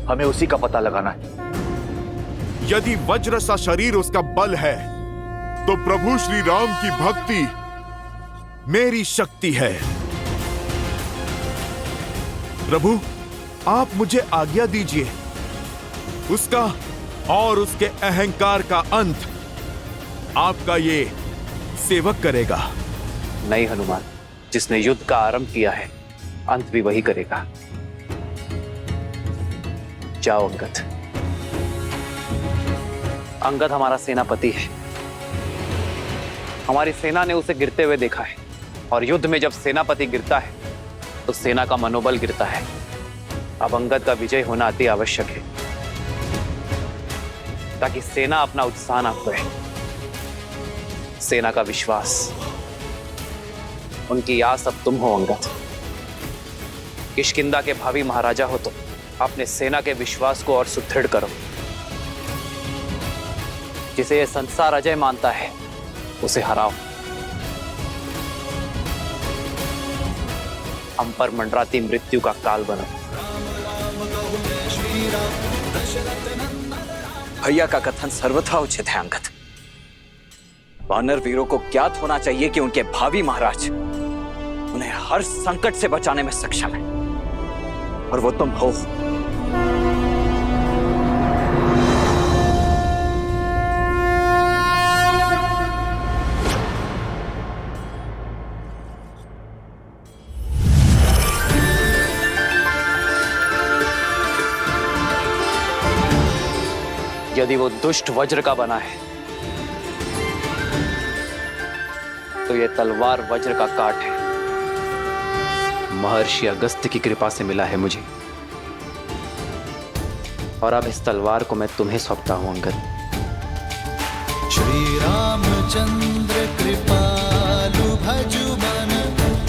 हमें उसी का पता लगाना है। यदि वज्र सा शरीर उसका बल है, तो प्रभु श्री राम की भक्ति मेरी शक्ति है। प्रभु, आप मुझे आज्ञा दीजिए। उसका और उसके अहंकार का अंत आपका ये सेवक करेगा। नहीं हनुमान, जिसने युद्ध का आरंभ किया है, अंत भी वही करेगा। जाओ अंगद। अंगद हमारा सेनापति है। हमारी सेना ने उसे गिरते हुए देखा है, और युद्ध में जब सेनापति गिरता है तो सेना का मनोबल गिरता है। अब अंगद का विजय होना अति आवश्यक है, ताकि सेना अपना उत्साह ना खोए। सेना का विश्वास, उनकी आस अब तुम हो अंगद। किष्किंधा के भावी महाराजा हो तो अपने सेना के विश्वास को और सुदृढ़ करो। जिसे यह संसार अजय मानता है, उसे हराओ। हम पर मंडराती मृत्यु का काल बनो। भैया का कथन सर्वथा उचित है अंगद। वानर वीरों को ज्ञात होना चाहिए कि उनके भावी महाराज उन्हें हर संकट से बचाने में सक्षम है, और वो तुम हो। यदि वो दुष्ट वज्र का बना है, तो यह तलवार वज्र का काट है। महर्षि अगस्त्य की कृपा से मिला है मुझे, और अब इस तलवार को मैं तुम्हें सौंपता हूं अंगद। श्री रामचंद्र कृपालु भजु मन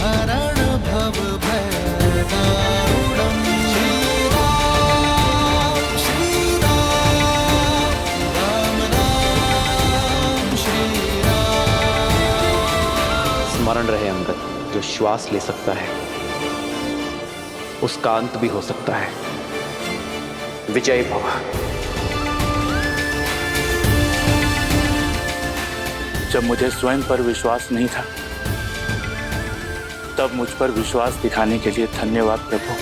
हरण भव भय दारुणम्। श्री राम, राम राम, श्री राम। स्मरण रहे अंगद, जो श्वास ले सकता है उसका अंत भी हो सकता है। विजय भव। जब मुझे स्वयं पर विश्वास नहीं था, तब मुझ पर विश्वास दिखाने के लिए धन्यवाद प्रभु।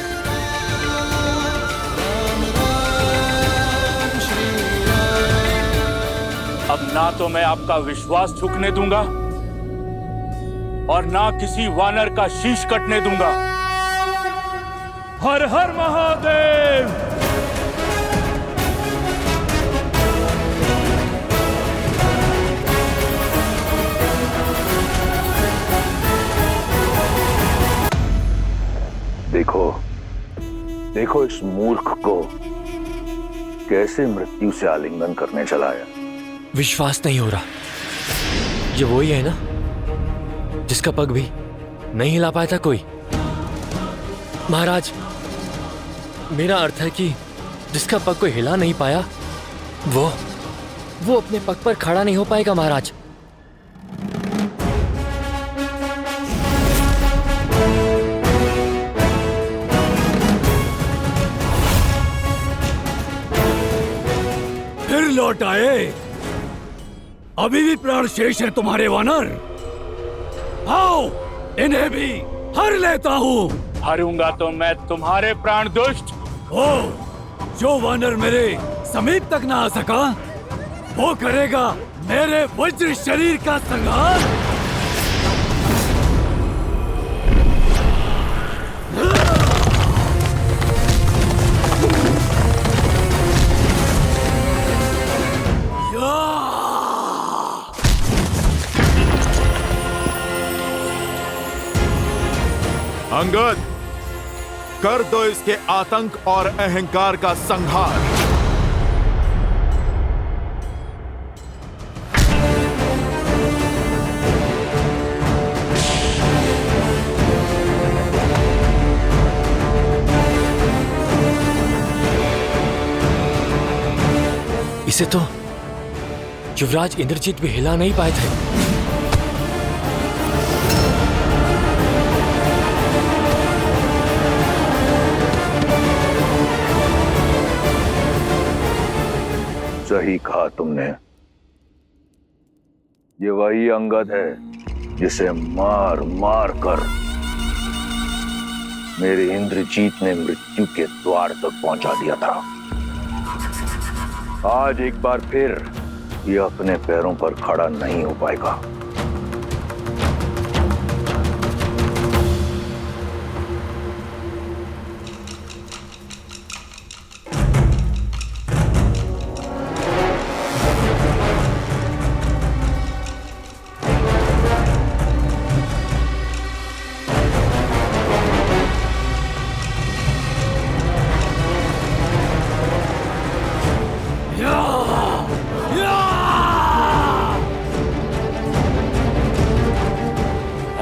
अब ना तो मैं आपका विश्वास झुकने दूंगा, और ना किसी वानर का शीश कटने दूंगा। हर हर महादेव। देखो देखो इस मूर्ख को कैसे मृत्यु से आलिंगन करने चलाया। विश्वास नहीं हो रहा। ये वही है ना जिसका पग भी नहीं हिला पाया था कोई? महाराज, मेरा अर्थ है कि जिसका पग कोई हिला नहीं पाया, वो अपने पग पर खड़ा नहीं हो पाएगा महाराज। फिर लौट आए? अभी भी प्राण शेष है तुम्हारे वानर? आओ, इन्हें भी हर लेता हूँ। हरूंगा तो मैं तुम्हारे प्राण दुष्ट। ओ, जो वानर मेरे समीप तक ना आ सका, वो करेगा मेरे वज्र शरीर का संहार। अंगद, कर दो इसके आतंक और अहंकार का संहार। इसे तो युवराज इंद्रजीत भी हिला नहीं पाए थे। सही कहा तुमने। ये वही अंगद है जिसे मार मार कर मेरे इंद्रजीत ने मृत्यु के द्वार तक पहुंचा दिया था। आज एक बार फिर ये अपने पैरों पर खड़ा नहीं हो पाएगा।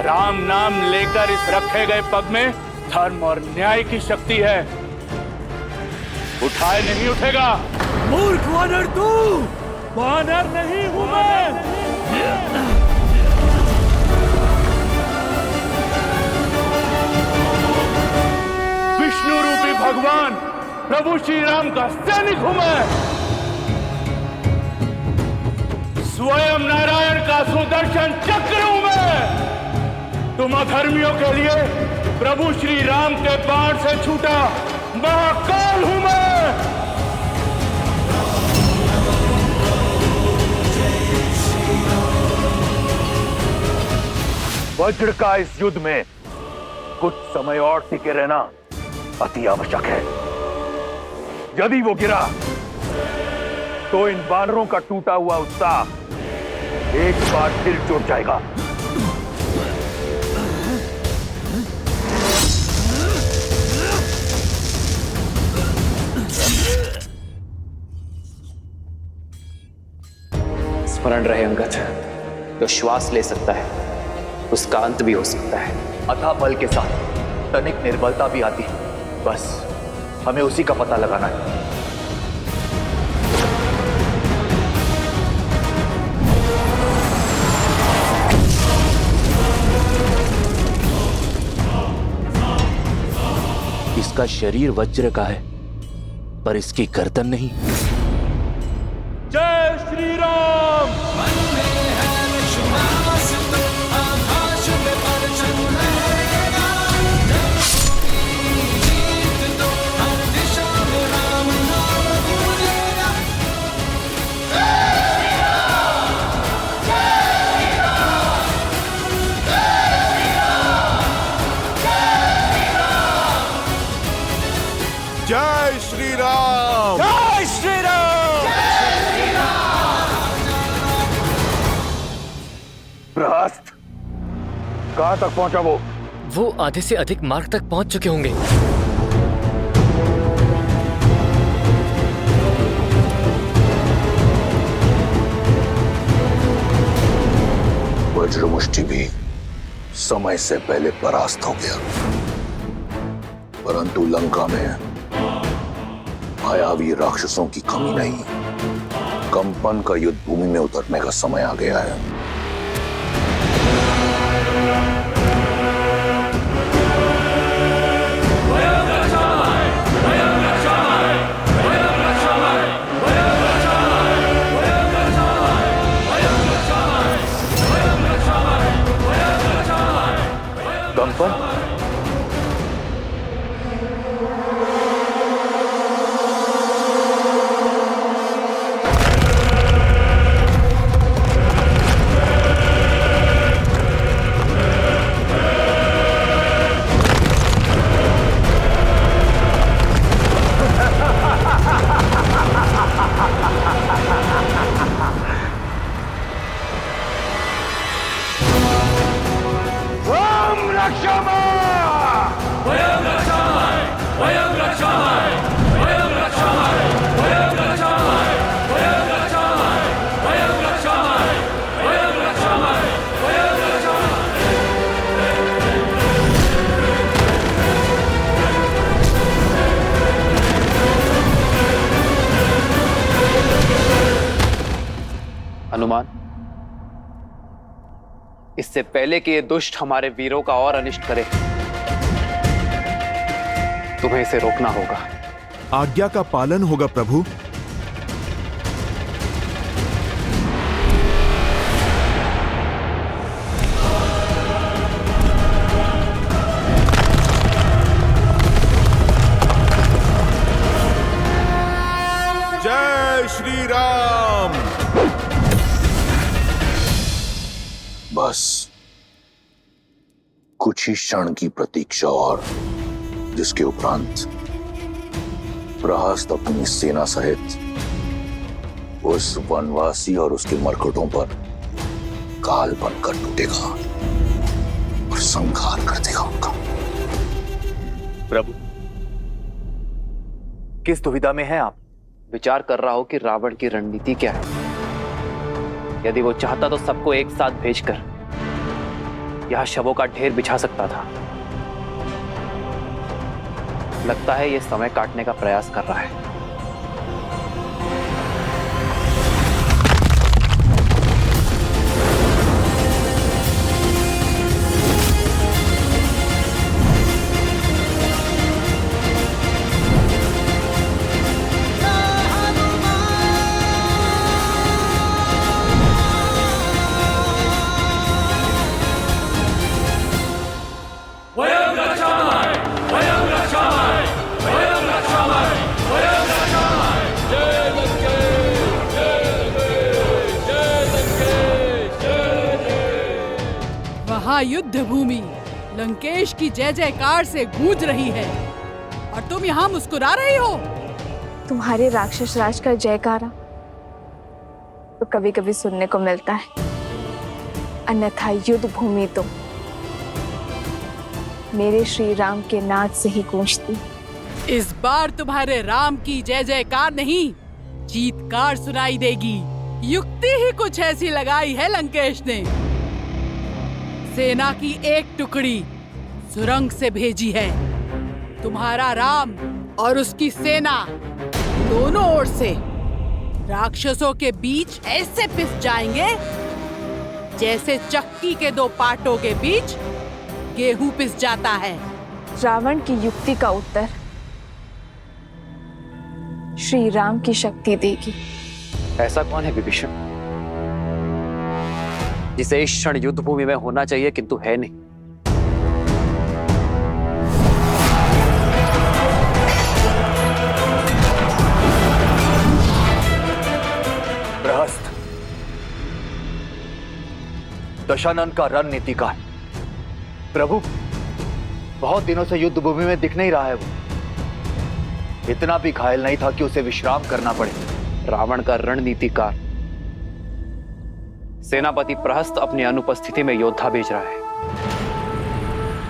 राम नाम लेकर इस रखे गए पग में धर्म और न्याय की शक्ति है। उठाए नहीं उठेगा। मूर्ख वानर तू! वानर नहीं हूं मैं। विष्णु रूपी भगवान प्रभु श्री राम का सैनिक हूं मैं। स्वयं नारायण का सुदर्शन चक्र हूं मैं। तुम अधर्मियों के लिए प्रभु श्री राम के बाण से छूटा महाकाल हूं मैं। वज्र का इस युद्ध में कुछ समय और टिके रहना अति आवश्यक है। यदि वो गिरा तो इन बानरों का टूटा हुआ उत्साह एक बार फिर जुट जाएगा। स्मरण रहे अंगद, जो श्वास ले सकता है उसका अंत भी हो सकता है। अथाह बल के साथ तनिक निर्बलता भी आती है। बस हमें उसी का पता लगाना है। इसका शरीर वज्र का है पर इसकी गर्दन नहीं। जय श्री राम। जय श्री राम। जय श्री राम। प्रहस्त, कहां तक पहुंचा वो आधे से अधिक मार्ग तक पहुंच चुके होंगे। वज्रमुष्टि भी समय से पहले परास्त हो गया, परंतु लंका में मायावी राक्षसों की कमी नहीं। कंपन का युद्ध भूमि में उतरने का समय आ गया है। कंपन, हनुमान, इससे पहले कि ये दुष्ट हमारे वीरों का और अनिष्ट करे, तुम्हें इसे रोकना होगा। आज्ञा का पालन होगा प्रभु। जय श्री राम। बस कुछ ही क्षण की प्रतीक्षा और, जिसके उपरांत प्रहस्त अपनी सेना सहित उस वनवासी और उसके मरकटों पर काल बनकर टूटेगा और संहार कर देगा उनका। प्रभु, किस दुविधा में हैं आप? विचार कर रहा हो कि रावण की रणनीति क्या है। यदि वो चाहता तो सबको एक साथ भेजकर यहां शवों का ढेर बिछा सकता था। लगता है ये समय काटने का प्रयास कर रहा है। युद्ध भूमि लंकेश की जय जयकार से गूंज रही है और तुम यहाँ मुस्कुरा रही हो। तुम्हारे राक्षस राज का जयकारा तो कभी कभी सुनने को मिलता है, अन्यथा युद्ध भूमि तो मेरे श्री राम के नाद से ही गूंजती। इस बार तुम्हारे राम की जय जयकार नहीं, चीत्कार सुनाई देगी। युक्ति ही कुछ ऐसी लगाई है लंकेश ने। सेना की एक टुकड़ी सुरंग से भेजी है। तुम्हारा राम और उसकी सेना दोनों ओर से राक्षसों के बीच ऐसे पिस जाएंगे जैसे चक्की के दो पाटों के बीच गेहूं पिस जाता है। रावण की युक्ति का उत्तर श्री राम की शक्ति देगी। ऐसा कौन है विभीषण जिसे इस क्षण युद्ध भूमि में होना चाहिए किंतु है नहीं? प्रहस्त दशानन का रणनीतिकार। प्रभु, बहुत दिनों से युद्ध भूमि में दिख नहीं रहा है वो। इतना भी घायल नहीं था कि उसे विश्राम करना पड़े। रावण का रणनीतिकार सेनापति प्रहस्त अपनी अनुपस्थिति में योद्धा भेज रहा है,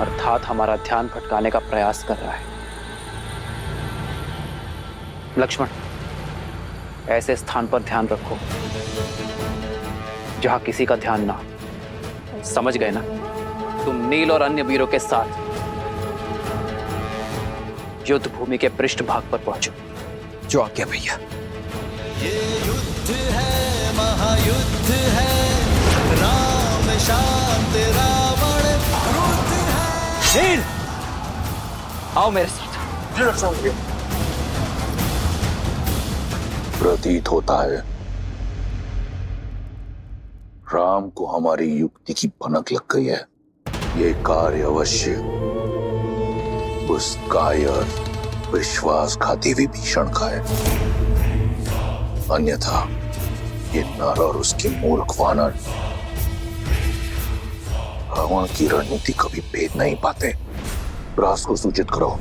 अर्थात हमारा ध्यान भटकाने का प्रयास कर रहा है। लक्ष्मण, ऐसे स्थान पर ध्यान रखो जहां किसी का ध्यान ना हो। समझ गए ना? तुम नील और अन्य वीरों के साथ युद्ध भूमि के पृष्ठभाग पर पहुंचो। जो आज्ञा भैया। ये युद्ध है, महायुद्ध है, राम शांत रावण क्रुद्ध है। नील, आओ मेरे साथ। प्रतीत होता है राम को हमारी युक्ति की भनक लग गई है। ये कार्य अवश्य उस कायर विश्वासघाती विभीषण का है, अन्यथा ये नर और उसके मूर्ख वानर रावण की रणनीति कभी भेद नहीं पाते। रास को सूचित करो।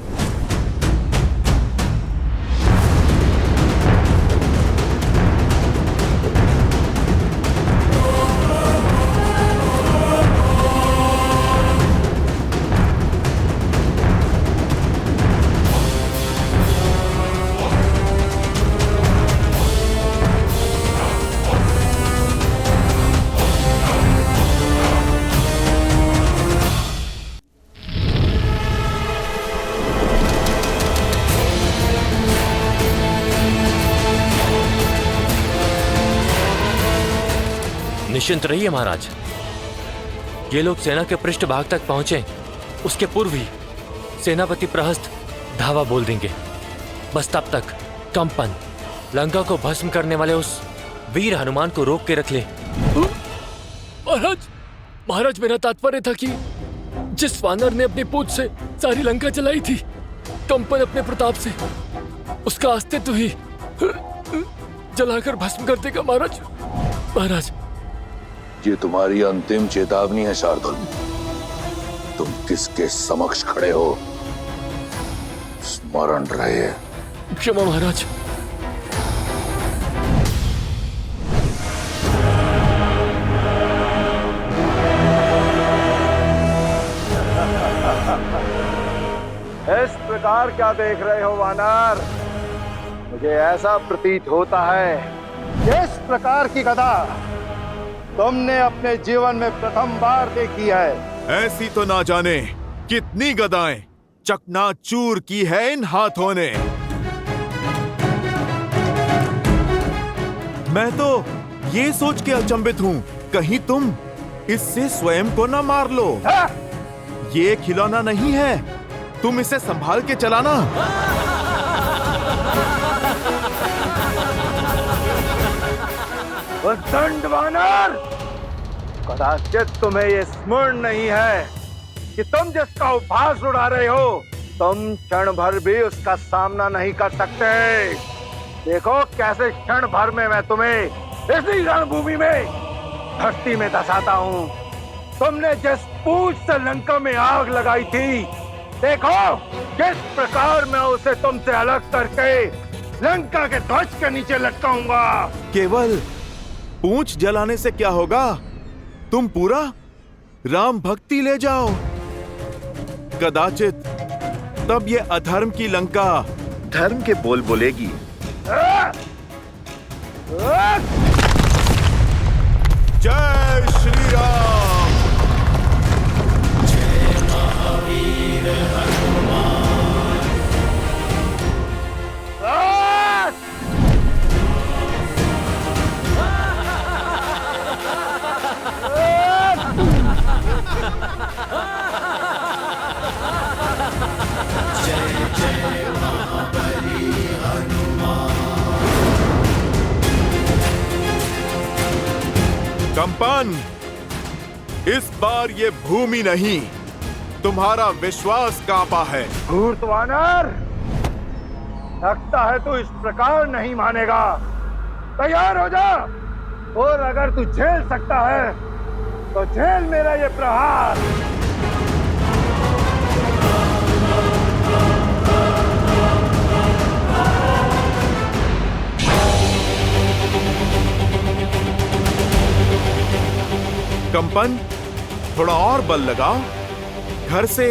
निश्चिंत रहिए महाराज, ये लोग सेना के पृष्ठभाग तक पहुंचे उसके पूर्व ही सेनापति प्रहस्त धावा बोल देंगे। बस तब तक कंपन लंका को भस्म करने वाले उस वीर हनुमान को रोक के रख ले। महाराज मेरा तात्पर्य था कि जिस वानर ने अपनी पूंछ से सारी लंका जलाई थी, कंपन अपने प्रताप से उसका अस्तित्व ही जलाकर भस्म कर देगा महाराज। महाराज, ये तुम्हारी अंतिम चेतावनी है शार्दुल। तुम किसके समक्ष खड़े हो, स्मरण रहे। क्षमा महाराज। इस प्रकार क्या देख रहे हो वानर? मुझे ऐसा प्रतीत होता है कि इस प्रकार की गदा तुमने अपने जीवन में प्रथम बार देखी है। ऐसी तो ना जाने कितनी गदाएं चकनाचूर की है इन हाथों ने। मैं तो ये सोच के अचंभित हूं, कहीं तुम इससे स्वयं को न मार लो। ये खिलौना नहीं है, तुम इसे संभाल के चलाना। दंड वानर, कदाचित तुम्हें ये स्मरण नहीं है कि तुम जिसका उपहास उड़ा रहे हो, तुम क्षण भर भी उसका सामना नहीं कर सकते। देखो कैसे क्षण भर में मैं तुम्हें इसी रणभूमि में धरती में धसाता हूँ। तुमने जिस पूंछ से लंका में आग लगाई थी, देखो किस प्रकार मैं उसे तुमसे अलग करके लंका के ध्वज के नीचे लटकाऊंगा। केवल पूंछ जलाने से क्या होगा, तुम पूरा राम भक्ति ले जाओ। कदाचित तब ये अधर्म की लंका धर्म के बोल बोलेगी। जय श्री राम। जय महावीर हनुमान। जय जय महाबली हनुमान। कंपन, इस बार ये भूमि नहीं, तुम्हारा विश्वास कांपा है। धूर्त वानर, लगता है तू इस प्रकार नहीं मानेगा। तैयार हो जा, और अगर तू झेल सकता है तो झेल मेरा ये प्रहार। कंपन, थोड़ा और बल लगाओ। घर से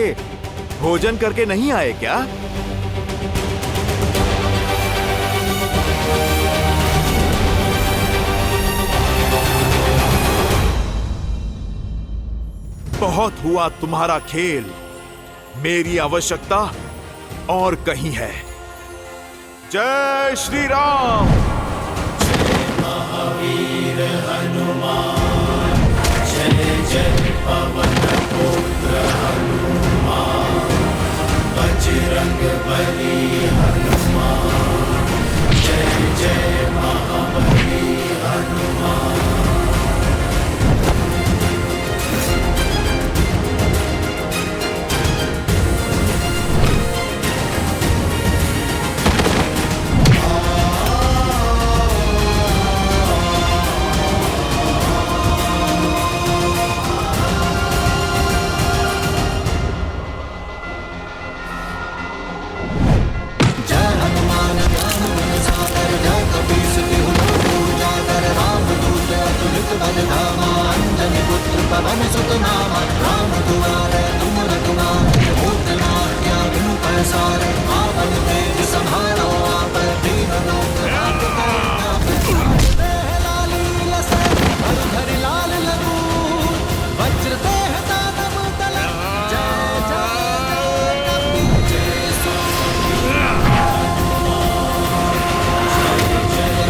भोजन करके नहीं आए क्या? बहुत हुआ तुम्हारा खेल, मेरी आवश्यकता और कहीं है। जय श्री राम। जय महावीर हनुमान। जय जय पवन पुत्र हनुमान। बजरंग बली हनुमान। जय जय महाबली हनुमान। पवन सुत नामा राम दुआरे तुम रघुनाथ। भूत नाट्या बिनु पैसारे आपन तेज संभालो आप। दीन लोक लाली लसे हर हरि लाल लगू। वज्र देह दानव तल। जय जय कपी जय स्वामी। जय जय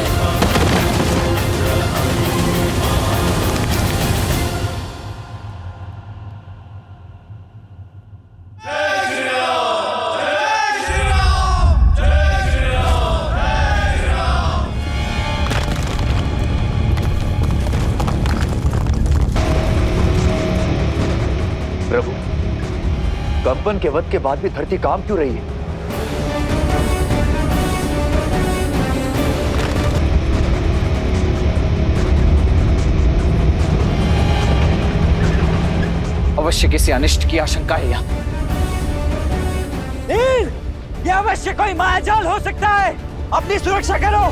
प्रभु, कंपन के वध के बाद भी धरती कांप क्यों रही है? अवश्य किसी अनिष्ट की आशंका है यहाँ। नील, ये अवश्य कोई मायाजाल हो सकता है। अपनी सुरक्षा करो।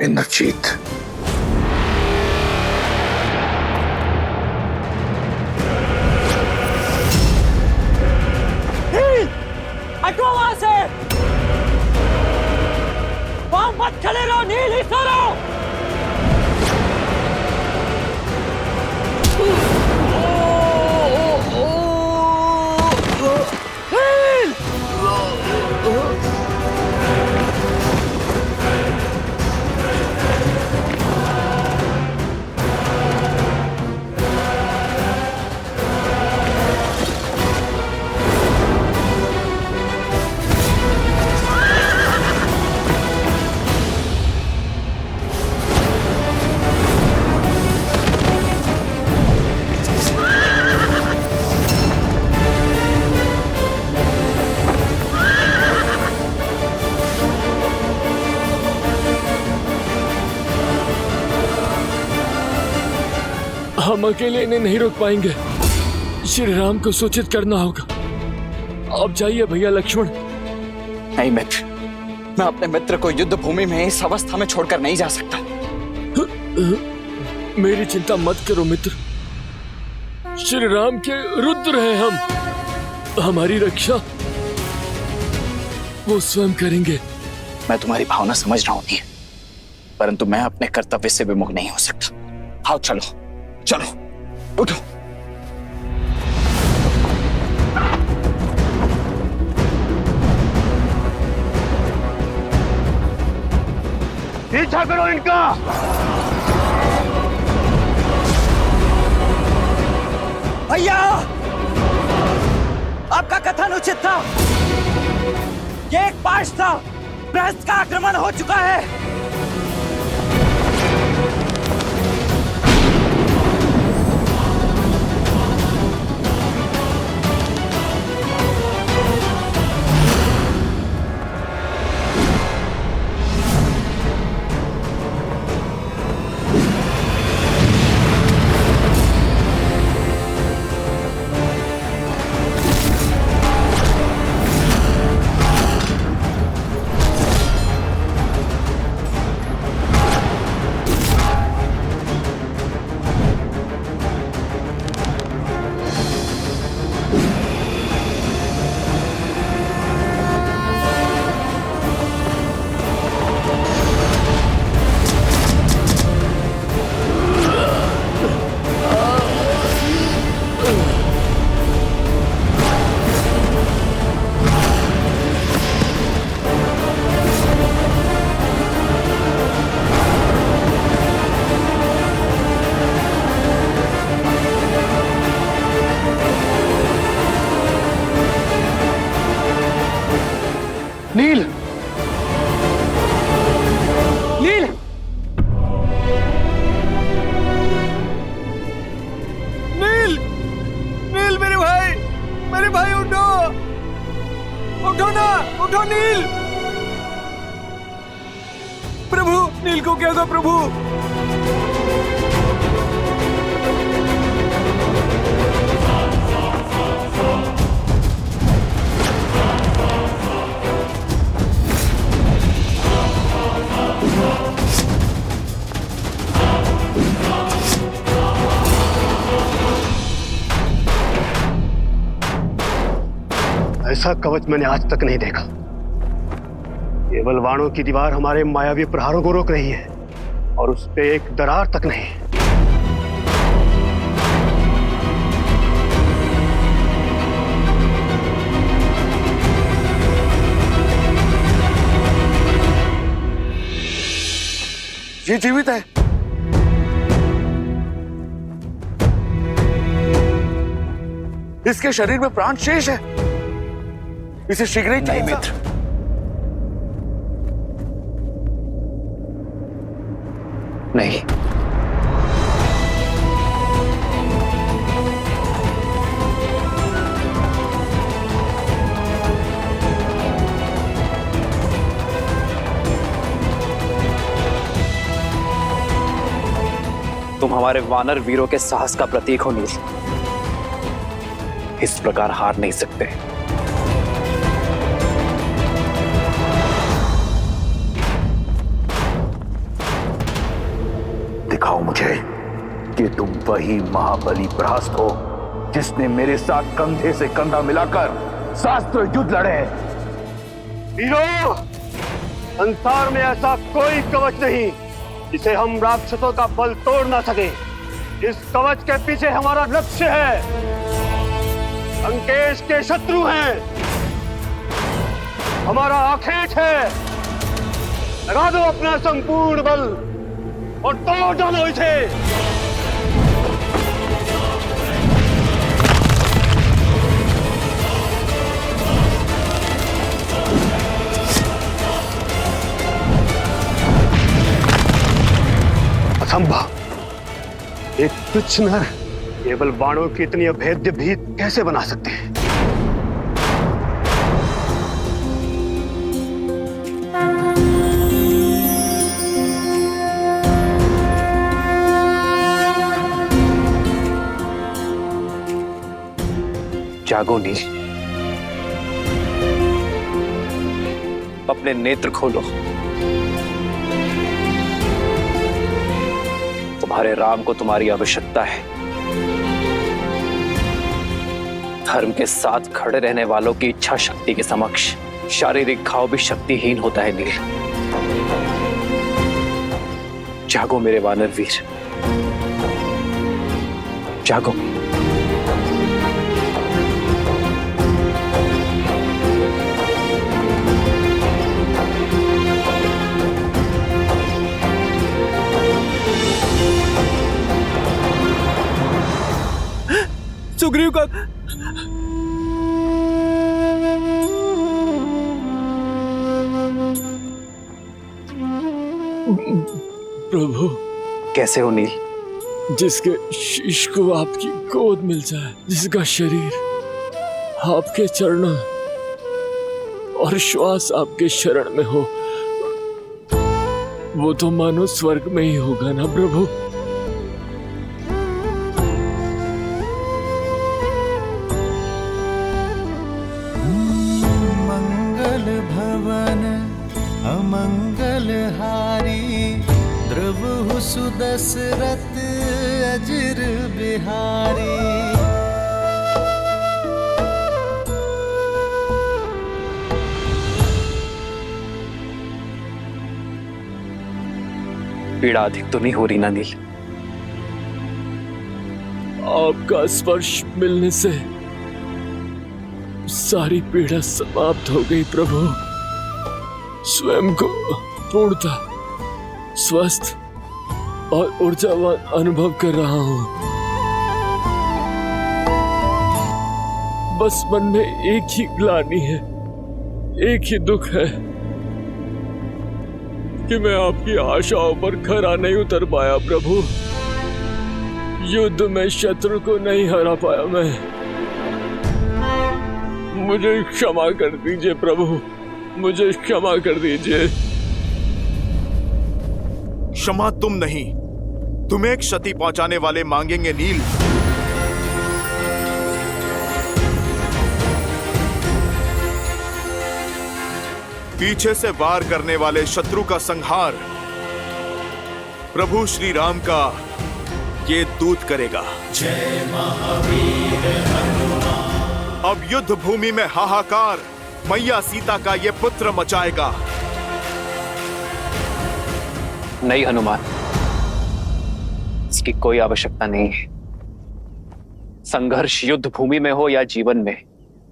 इंद्रजीत, हटो वहां से। वहां मत खड़े रहो नील, ही सो रहो। हम अकेले इन्हें नहीं रोक पाएंगे। श्री राम को सूचित करना होगा। आप जाइए भैया लक्ष्मण। नहीं मित्र, मैं अपने मित्र को युद्ध भूमि में इस अवस्था में छोड़कर नहीं जा सकता। मेरी चिंता मत करो मित्र। श्री राम के रुद्र हैं हम। हमारी रक्षा वो स्वयं करेंगे। मैं तुम्हारी भावना समझ रहा हूं नील, परंतु मैं अपने कर्तव्य से विमुख नहीं हो सकता। आओ चलो चलो, उठो। पीछा करो इनका। भैया, आपका कथन उचित था। ये एक पाश था। बृहस्पति का आक्रमण हो चुका है। नील, नील, नील, नील मेरे भाई उठो, उठो ना, उठो नील। प्रभु, नील को क्या दो प्रभु। जैसा कवच मैंने आज तक नहीं देखा। केवल वाणों की दीवार हमारे मायावी प्रहारों को रोक रही है और उस पे एक दरार तक नहीं। ये जीवित है। इसके शरीर में प्राण शेष है। इसे शीघ्र ही नहीं मित्र, नहीं। तुम हमारे वानर वीरों के साहस का प्रतीक हो नील। इस प्रकार हार नहीं सकते। दिखाओ मुझे कि तुम वही महाबली प्रहस्त हो जिसने मेरे साथ कंधे से कंधा मिलाकर शास्त्र युद्ध लड़े। वीरों, संसार में ऐसा कोई कवच नहीं जिसे हम राक्षसों का बल तोड़ ना सके। इस कवच के पीछे हमारा लक्ष्य है। लंकेश के शत्रु हैं, हमारा आखेट है। लगा दो अपना संपूर्ण बल और तोड़ डालो इसे। असंभव, एक तुच्छ नर केवल बाणों की इतनी अभेद्य भीत कैसे बना सकते हैं? जागो नील, अपने नेत्र खोलो। तुम्हारे राम को तुम्हारी आवश्यकता है। धर्म के साथ खड़े रहने वालों की इच्छा शक्ति के समक्ष शारीरिक घाव भी शक्तिहीन होता है नील। जागो मेरे वानर वीर, जागो। सुग्रीव का प्रभु, कैसे हो नील? जिसके शीश को आपकी गोद मिल जाए, जिसका शरीर आपके चरणों और श्वास आपके शरण में हो, वो तो मानो स्वर्ग में ही होगा ना प्रभु। मंगल भवन अमंगल हारी, द्रवहु सुदशरथ अजिर बिहारी। पीड़ा अधिक तो नहीं हो रही ना नील? आपका स्पर्श मिलने से सारी पीड़ा समाप्त हो गई प्रभु। स्वयं को पूर्णता स्वस्थ और ऊर्जावान अनुभव कर रहा हूं। बस मन में एक ही ग्लानि है, एक ही दुख है कि मैं आपकी आशाओं पर खरा नहीं उतर पाया प्रभु। युद्ध में शत्रु को नहीं हरा पाया मैं। मुझे क्षमा कर दीजिए प्रभु, मुझे क्षमा कर दीजिए। क्षमा तुम नहीं, तुम्हें क्षति पहुंचाने वाले मांगेंगे नील। पीछे से वार करने वाले शत्रु का संहार प्रभु श्री राम का ये दूत करेगा। जय महावीर हनुमान अब युद्ध भूमि में हाहाकार मैया सीता का ये पुत्र मचाएगा। नहीं हनुमान, इसकी कोई आवश्यकता नहीं है। संघर्ष युद्ध भूमि में हो या जीवन में,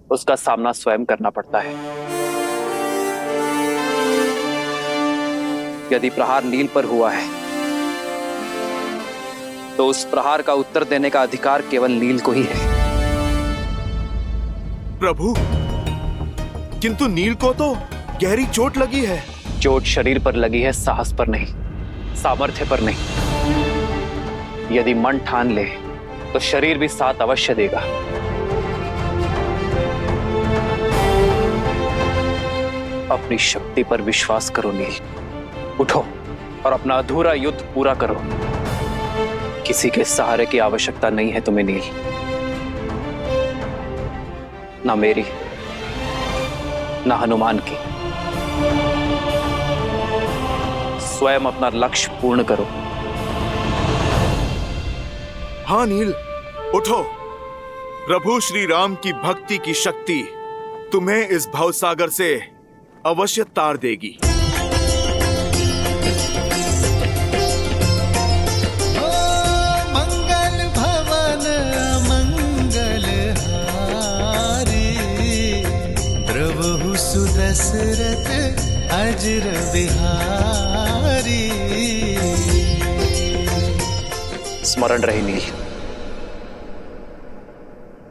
उसका सामना स्वयं करना पड़ता है। यदि प्रहार नील पर हुआ है तो उस प्रहार का उत्तर देने का अधिकार केवल नील को ही है। प्रभु, किंतु नील को तो गहरी चोट लगी है। चोट शरीर पर लगी है, साहस पर नहीं, सामर्थ्य पर नहीं। यदि मन ठान ले तो शरीर भी साथ अवश्य देगा। अपनी शक्ति पर विश्वास करो नील। उठो और अपना अधूरा युद्ध पूरा करो। किसी के सहारे की आवश्यकता नहीं है तुम्हें नील, ना मेरी ना हनुमान की। स्वयं अपना लक्ष्य पूर्ण करो। हाँ नील, उठो। प्रभु श्री राम की भक्ति की शक्ति तुम्हें इस भवसागर से अवश्य तार देगी। मंगल भवन मंगल हारी, द्रवहु सुदशरथ अजर बिहारी। स्मरण रहे नील,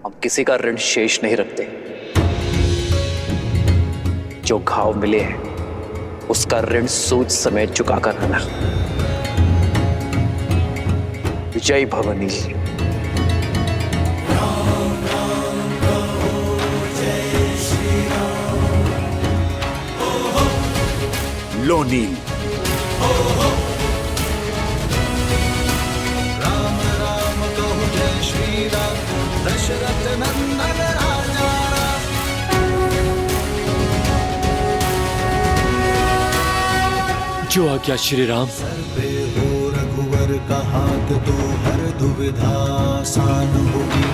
हम किसी का ऋण शेष नहीं रखते। जो घाव मिले हैं उसका ऋण सूद समेत चुका कर रहना। विजय भव नील। लो नील। राम राम कहु जय श्री राम, दशरथ नंदन राजा राम। जो आज्ञा श्री राम। सर पे हो रघुवर का हाथ, तो हर दुविधा आसान होगी।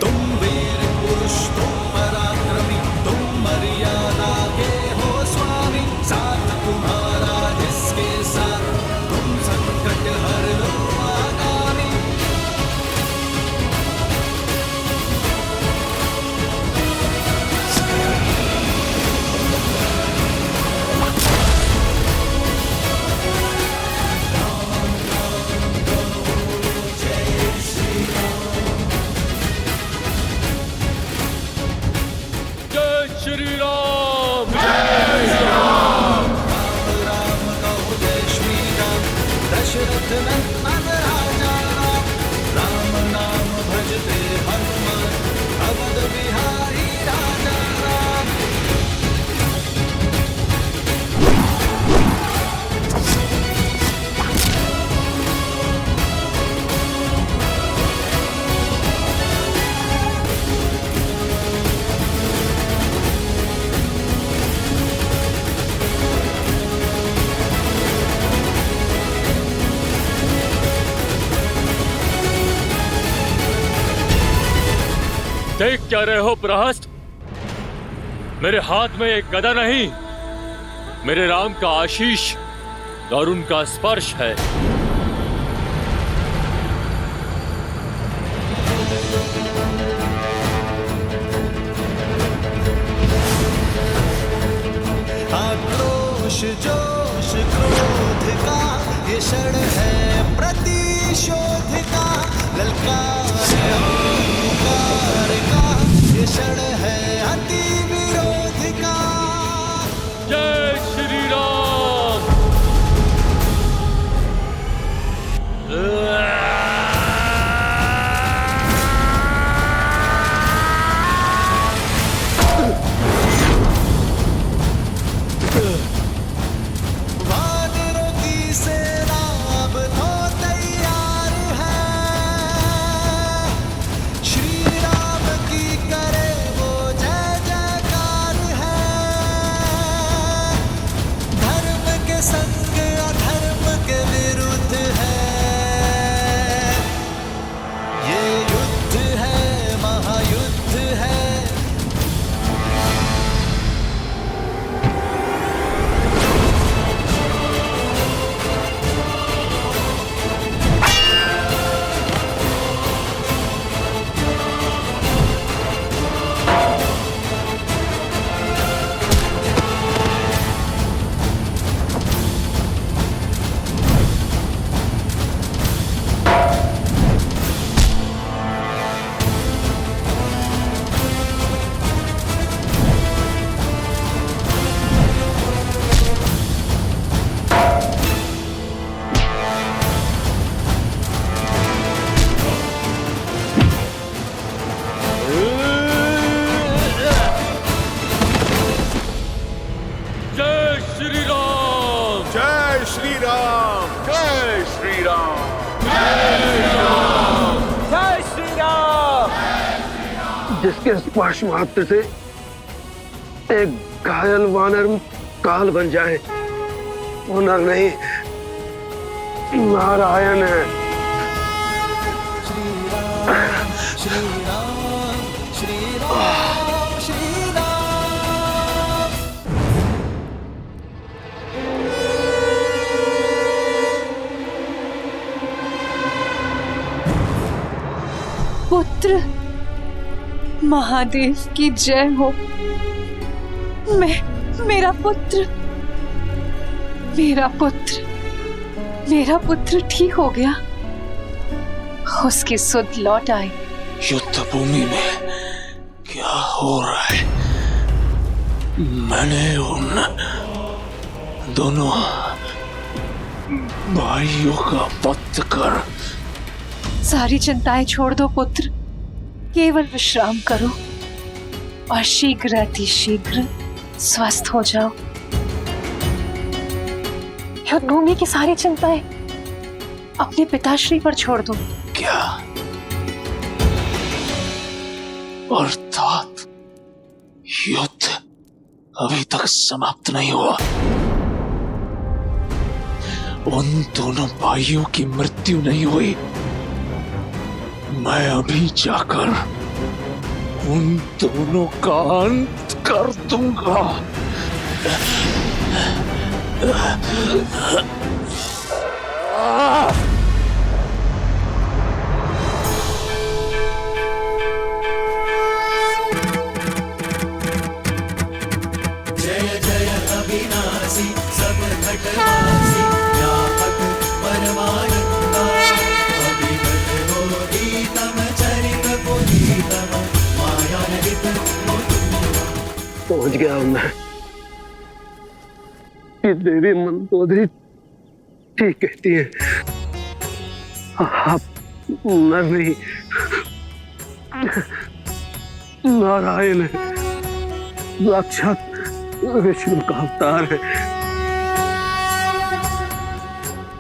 तुम वीर पुरुष, तुम पराक्रमी, तुम मर्यादा के हो स्वामी। साथ तुम्हारा जिसके साथ, तुम संकट हर लो आगामी। जय श्री राम। राम राम कहु जय श्री राम, दशरथ नंदन राजा राम। राम नाम भजते हनुमान, अवध बिहारी राजा राम। देख क्या रहे हो प्रहस्त? मेरे हाथ में एक गदा नहीं, मेरे राम का आशीष और उनका स्पर्श है। आक्रोश जोश क्रोध का ये क्षण है प्रतिशोध का। ललकार अहंकार का ये क्षण है अति विरोध का। जय श्री राम। वानरों की सेना अब तो तैयार है। श्री राम की करे वो जय जयकार है। धर्म के संग अधर्म के विरुद्ध है। ये युद्ध है, महायुद्ध है, जय श्री राम। जय श्री राम। जय श्री राम। जिसके स्पर्श मात्र से एक घायल वानर काल बन जाए, वो नर नहीं नारायण है। श्री राम श्री राम श्री राम श्री राम। पुत्र, महादेव की जय हो। मेरा पुत्र मेरा पुत्र ठीक हो गया। उसकी सुध लौट आई। युद्ध भूमि में क्या हो रहा है? मैंने उन दोनों भाइयों का वध कर। सारी चिंताएं छोड़ दो पुत्र, केवल विश्राम करो और शीघ्र अतिशीघ्र स्वस्थ हो जाओ। युद्ध भूमि की सारी चिंताएं अपने पिताश्री पर छोड़ दो। क्या अर्थात युद्ध अभी तक समाप्त नहीं हुआ? उन दोनों भाइयों की मृत्यु नहीं हुई? मैं अभी जाकर उन दोनों का अंत कर दूंगा। जय जय अविनाशी सब घटवासी व्यापक परमानंदा अभिगत गोदीतम चरित पुनीतम मायानित पहुंच गया हूं मैं। कि देवी मंदोदरी ठीक कहती है, आप नर नहीं नारायण है, साक्षात विष्णु का अवतार है।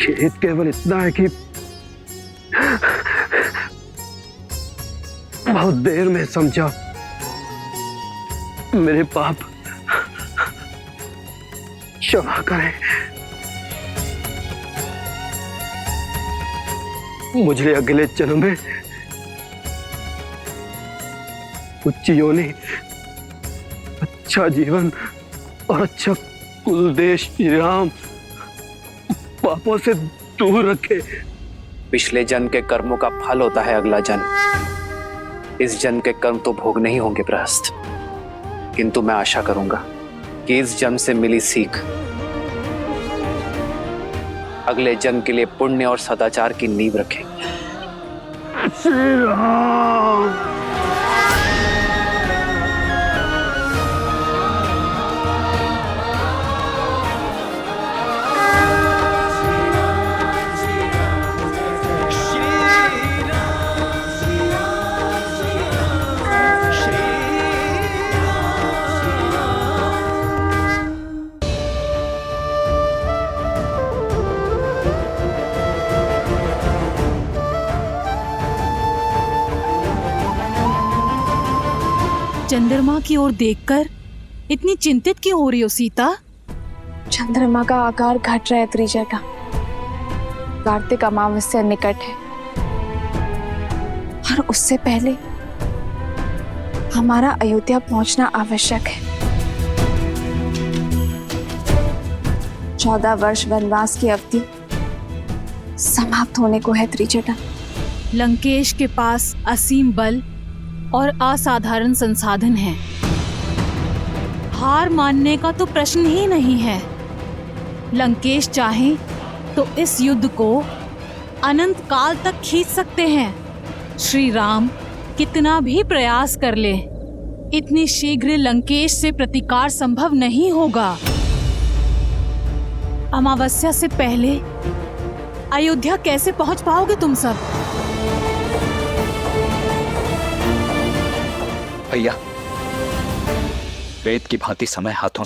खेद केवल इतना है कि बहुत देर में समझा। मेरे पाप क्षमा करें। मुझे अगले जन्म में उच्च योनि, अच्छा जीवन और अच्छा कुल देश श्री राम पापों से दूर रखे। पिछले जन्म के कर्मों का फल होता है अगला जन्म। इस जन्म के कर्म तो भोग नहीं होंगे प्रहस्त, किंतु मैं आशा करूंगा कि इस जन्म से मिली सीख अगले जन्म के लिए पुण्य और सदाचार की नींव रखेगी। श्री राम। चंद्रमा की ओर देखकर इतनी चिंतित क्यों हो रही हो सीता? चंद्रमा का आकार घट रहा है त्रिजटा। कार्तिक अमावस्या निकट है और उससे पहले हमारा अयोध्या पहुंचना आवश्यक है। 14 वर्ष वनवास की अवधि समाप्त होने को है त्रिजटा। लंकेश के पास असीम बल और असाधारण संसाधन हैं। हार मानने का तो प्रश्न ही नहीं है। लंकेश चाहे तो इस युद्ध को अनंत काल तक खींच सकते हैं। श्री राम कितना भी प्रयास कर ले, इतनी शीघ्र लंकेश से प्रतिकार संभव नहीं होगा। अमावस्या से पहले अयोध्या कैसे पहुंच पाओगे तुम सब? भैया, वेद की भांति समय हाथों